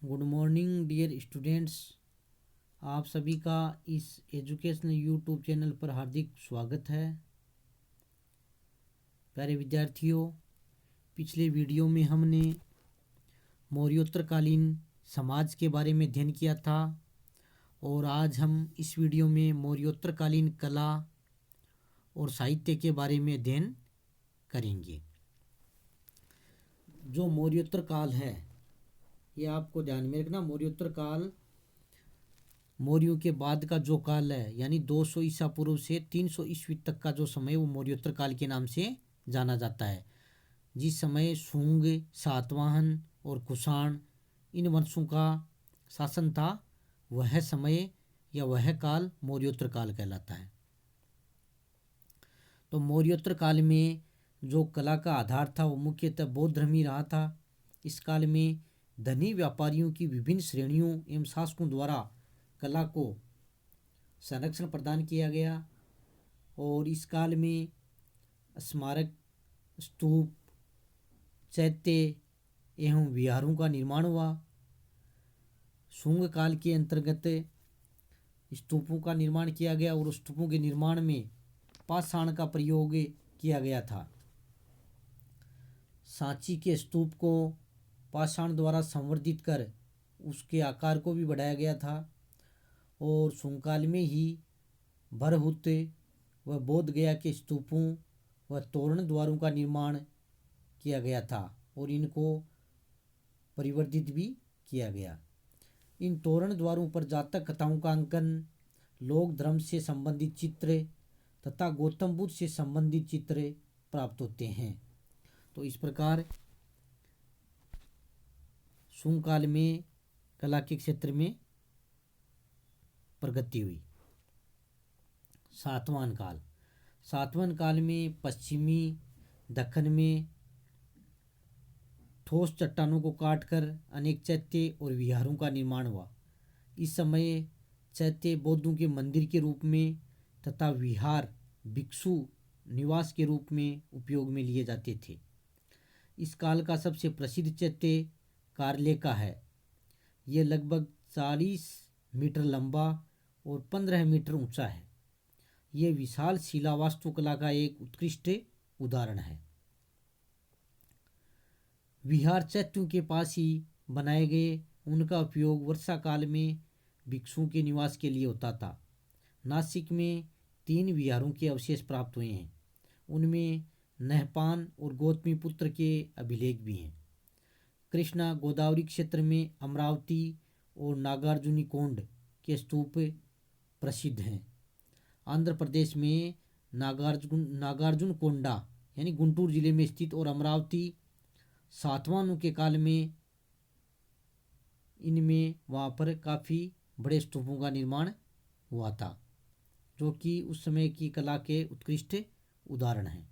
Good morning dear students. आप सभी का इस एजुकेशनल यूट्यूब चैनल पर हार्दिक स्वागत है। प्यारे विद्यार्थियों, पिछले वीडियो में हमने मौर्योत्तरकालीन समाज के बारे में अध्ययन किया था और आज हम इस वीडियो में मौर्योत्तरकालीन कला और साहित्य के बारे में अध्ययन करेंगे। जो मौर्योत्तर काल है, ये आपको ध्यान में रखना। मौर्योत्तर काल मौर्यों के बाद का जो काल है, यानी 200 ईसा पूर्व से 300 ईस्वी तक का जो समय, वो मौर्योत्तर काल के नाम से जाना जाता है। जिस समय शुंग, सातवाहन और कुषाण इन वंशों का शासन था, वह समय या वह काल मौर्योत्तर काल कहलाता है। तो मौर्योत्तर काल में जो कला का आधार था वो मुख्यतः बौद्ध धर्म ही रहा था। इस काल में धनी व्यापारियों की विभिन्न श्रेणियों एवं शासकों द्वारा कला को संरक्षण प्रदान किया गया और इस काल में स्मारक, स्तूप, चैत्य एवं विहारों का निर्माण हुआ। शुंग काल के अंतर्गत स्तूपों का निर्माण किया गया और स्तूपों के निर्माण में पाषाण का प्रयोग किया गया था। सांची के स्तूप को पाषाण द्वारा संवर्धित कर उसके आकार को भी बढ़ाया गया था और शुंग काल में ही भरहुत व बोध गया के स्तूपों व तोरण द्वारों का निर्माण किया गया था और इनको परिवर्धित भी किया गया। इन तोरण द्वारों पर जातक कथाओं का अंकन, लोक धर्म से संबंधित चित्र तथा गौतम बुद्ध से संबंधित चित्र प्राप्त होते हैं। तो इस प्रकार शुंग काल में कला के क्षेत्र में प्रगति हुई। सातवाहन काल में पश्चिमी दक्कन में ठोस चट्टानों को काटकर अनेक चैत्य और विहारों का निर्माण हुआ। इस समय चैत्य बौद्धों के मंदिर के रूप में तथा विहार भिक्षु निवास के रूप में उपयोग में लिए जाते थे। इस काल का सबसे प्रसिद्ध चैत्य कारले का है। यह लगभग 40 मीटर लंबा और 15 मीटर ऊंचा है। यह विशाल शिला वास्तुकला का एक उत्कृष्ट उदाहरण है। विहार चैत्यों के पास ही बनाए गए, उनका उपयोग वर्षा काल में भिक्षुओं के निवास के लिए होता था। नासिक में 3 विहारों के अवशेष प्राप्त हुए हैं। उनमें नहपान और गौतमी पुत्र के अभिलेख भी हैं। कृष्णा गोदावरी क्षेत्र में अमरावती और नागार्जुनी कोंड के स्तूप प्रसिद्ध हैं। आंध्र प्रदेश में नागार्जुन कोंडा यानी गुंटूर जिले में स्थित और अमरावती सातवाहनों के काल में इनमें वहाँ पर काफ़ी बड़े स्तूपों का निर्माण हुआ था, जो कि उस समय की कला के उत्कृष्ट उदाहरण हैं।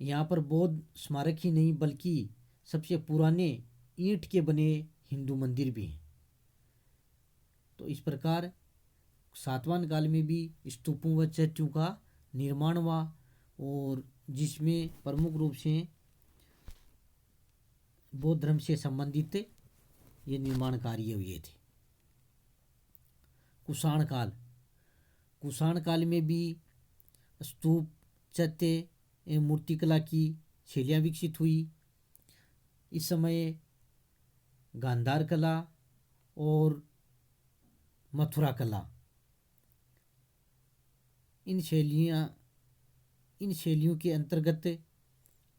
यहाँ पर बौद्ध स्मारक ही नहीं बल्कि सबसे पुराने ईंट के बने हिंदू मंदिर भी हैं। तो इस प्रकार सातवाहन काल में भी स्तूपों व चैत्यों का निर्माण हुआ और जिसमें प्रमुख रूप से बौद्ध धर्म से संबंधित ये निर्माण कार्य हुए थे। कुषाण काल में भी स्तूप, चैत्य एवं मूर्तिकला की शैलियाँ विकसित हुई। इस समय गांधार कला और मथुरा कला इन शैलियों के अंतर्गत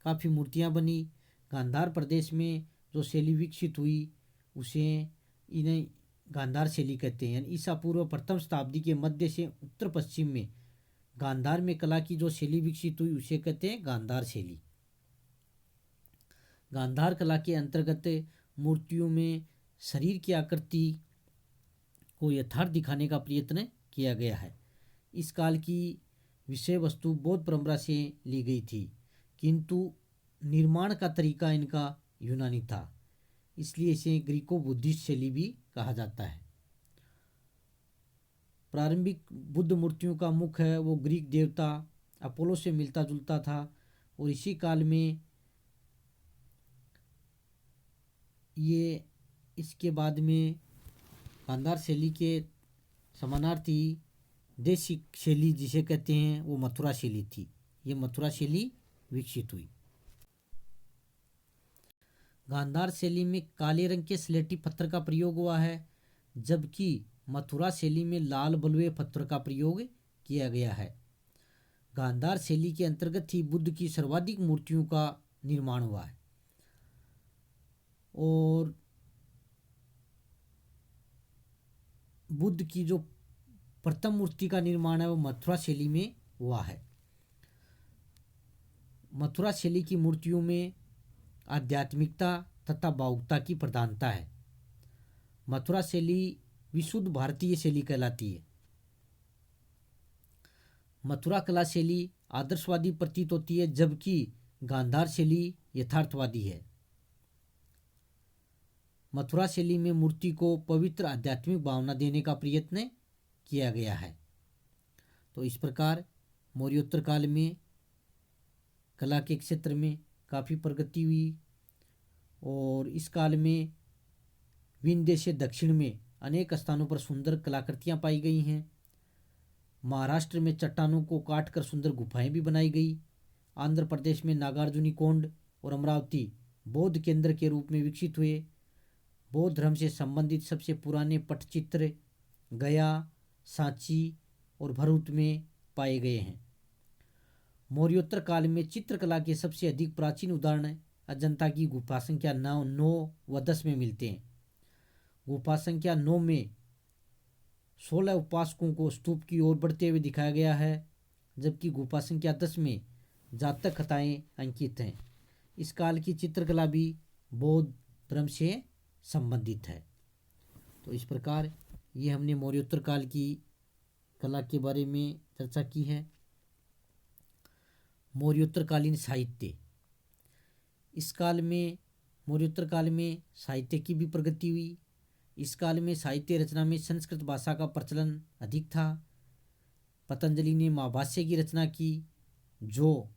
काफ़ी मूर्तियाँ बनी। गांधार प्रदेश में जो शैली विकसित हुई उसे इन्हें गांधार शैली कहते हैं। यानी ईसा पूर्व प्रथम शताब्दी के मध्य से उत्तर पश्चिम में गांधार में कला की जो शैली विकसित हुई उसे कहते हैं गांधार शैली। गांधार कला के अंतर्गत मूर्तियों में शरीर की आकृति को यथार्थ दिखाने का प्रयत्न किया गया है। इस काल की विषय वस्तु बौद्ध परंपरा से ली गई थी, किंतु निर्माण का तरीका इनका यूनानी था, इसलिए इसे ग्रीको बुद्धिस्ट शैली भी कहा जाता है। प्रारंभिक बुद्ध मूर्तियों का मुख है वो ग्रीक देवता अपोलो से मिलता जुलता था और इसी काल में ये इसके बाद में गांधार शैली के समानार्थी देशी शैली जिसे कहते हैं वो मथुरा शैली थी। ये मथुरा शैली विकसित हुई। गांधार शैली में काले रंग के स्लेटी पत्थर का प्रयोग हुआ है, जबकि मथुरा शैली में लाल बलुए पत्थर का प्रयोग किया गया है। गांधार शैली के अंतर्गत ही बुद्ध की सर्वाधिक मूर्तियों का निर्माण हुआ है और बुद्ध की जो प्रथम मूर्ति का निर्माण है वो मथुरा शैली में हुआ है। मथुरा शैली की मूर्तियों में आध्यात्मिकता तथा भावुकता की प्रधानता है। मथुरा शैली विशुद्ध भारतीय शैली कहलाती है। मथुरा कला शैली आदर्शवादी प्रतीत होती है, जबकि गांधार शैली यथार्थवादी है। मथुरा शैली में मूर्ति को पवित्र आध्यात्मिक भावना देने का प्रयत्न किया गया है। तो इस प्रकार मौर्योत्तर काल में कला के क्षेत्र में काफ़ी प्रगति हुई और इस काल में विंध्य से दक्षिण में अनेक स्थानों पर सुंदर कलाकृतियाँ पाई गई हैं। महाराष्ट्र में चट्टानों को काटकर सुंदर गुफाएं भी बनाई गई। आंध्र प्रदेश में नागार्जुनीकोंड और अमरावती बौद्ध केंद्र के रूप में विकसित हुए। बौद्ध धर्म से संबंधित सबसे पुराने पटचित्र गया, सांची और भरूच में पाए गए हैं। मौर्योत्तर काल में चित्रकला के सबसे अधिक प्राचीन उदाहरण अजंता की गुफा संख्या 9 व 10 में मिलते हैं। गुफा संख्या 9 में 16 उपासकों को स्तूप की ओर बढ़ते हुए दिखाया गया है, जबकि गुफा संख्या 10 में जातक कथाएं अंकित हैं। इस काल की चित्रकला भी बौद्ध धर्म से संबंधित है। तो इस प्रकार ये हमने मौर्योत्तर काल की कला के बारे में चर्चा की है। मौर्योत्तरकालीन साहित्य। इस काल में मौर्योत्तर काल में साहित्य की भी प्रगति हुई। इस काल में साहित्य रचना में संस्कृत भाषा का प्रचलन अधिक था। पतंजलि ने महाभाष्य की रचना की, जो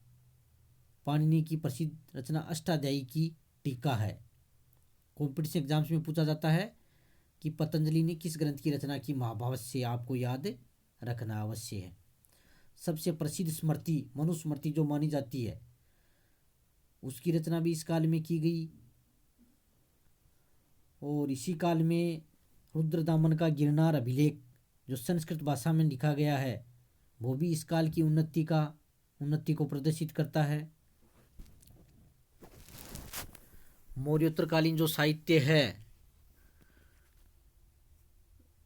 पाणिनि की प्रसिद्ध रचना अष्टाध्यायी की टीका है। कॉम्पिटिशन एग्जाम्स में पूछा जाता है कि पतंजलि ने किस ग्रंथ की रचना की, महाभाष्य आपको याद रखना अवश्य है। सबसे प्रसिद्ध स्मृति मनुस्मृति जो मानी जाती है, उसकी रचना भी इस काल में की गई। और इसी काल में रुद्रदामन का गिरनार अभिलेख जो संस्कृत भाषा में लिखा गया है, वो भी इस काल की उन्नति को प्रदर्शित करता है। मौर्योत्तरकालीन जो साहित्य है,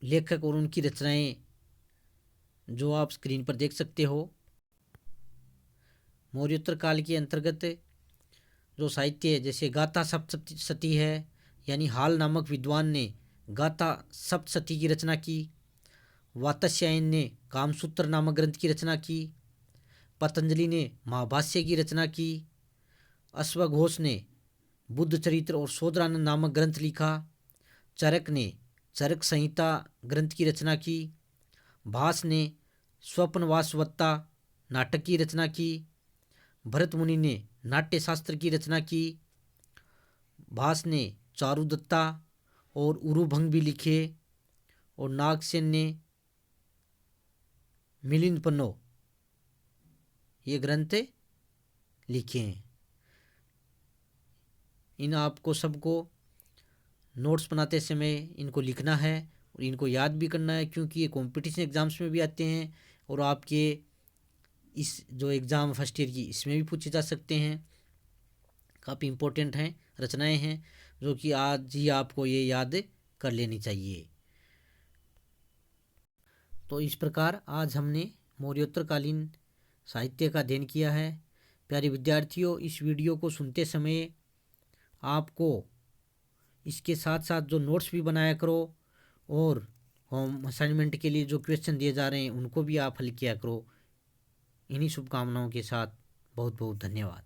लेखक और उनकी रचनाएं जो आप स्क्रीन पर देख सकते हो। मौर्योत्तर काल के अंतर्गत जो साहित्य है, जैसे गाथा सप्तशती है, यानी हाल नामक विद्वान ने गाथा सप्तशती की रचना की। वात्स्यायन ने कामसूत्र नामक ग्रंथ की रचना की। पतंजलि ने महाभाष्य की रचना की। अश्वघोष ने बुद्ध चरित्र और शोधरानंद नामक ग्रंथ लिखा। चरक ने चरक संहिता ग्रंथ की रचना की। भास ने स्वप्नवासवत्ता नाटक की रचना की। भरत मुनि ने नाट्य शास्त्र की रचना की। भास ने चारुदत्ता और उरुभंग भी लिखे। और नागसेन ने मिलिंद पन्नो ये ग्रंथ लिखे हैं। इन आपको सबको नोट्स बनाते समय इनको लिखना है और इनको याद भी करना है, क्योंकि ये कॉम्पिटिशन एग्जाम्स में भी आते हैं और आपके इस जो एग्ज़ाम फर्स्ट ईयर की इसमें भी पूछे जा सकते हैं। काफ़ी इम्पोर्टेंट हैं, रचनाएं हैं जो कि आज ही आपको ये याद कर लेनी चाहिए। तो इस प्रकार आज हमने मौर्योत्तरकालीन साहित्य का अध्ययन किया है। प्यारे विद्यार्थियों, इस वीडियो को सुनते समय आपको इसके साथ साथ जो नोट्स भी बनाया करो और होम असाइनमेंट के लिए जो क्वेश्चन दिए जा रहे हैं उनको भी आप हल किया करो। इन्हीं शुभकामनाओं के साथ बहुत बहुत धन्यवाद।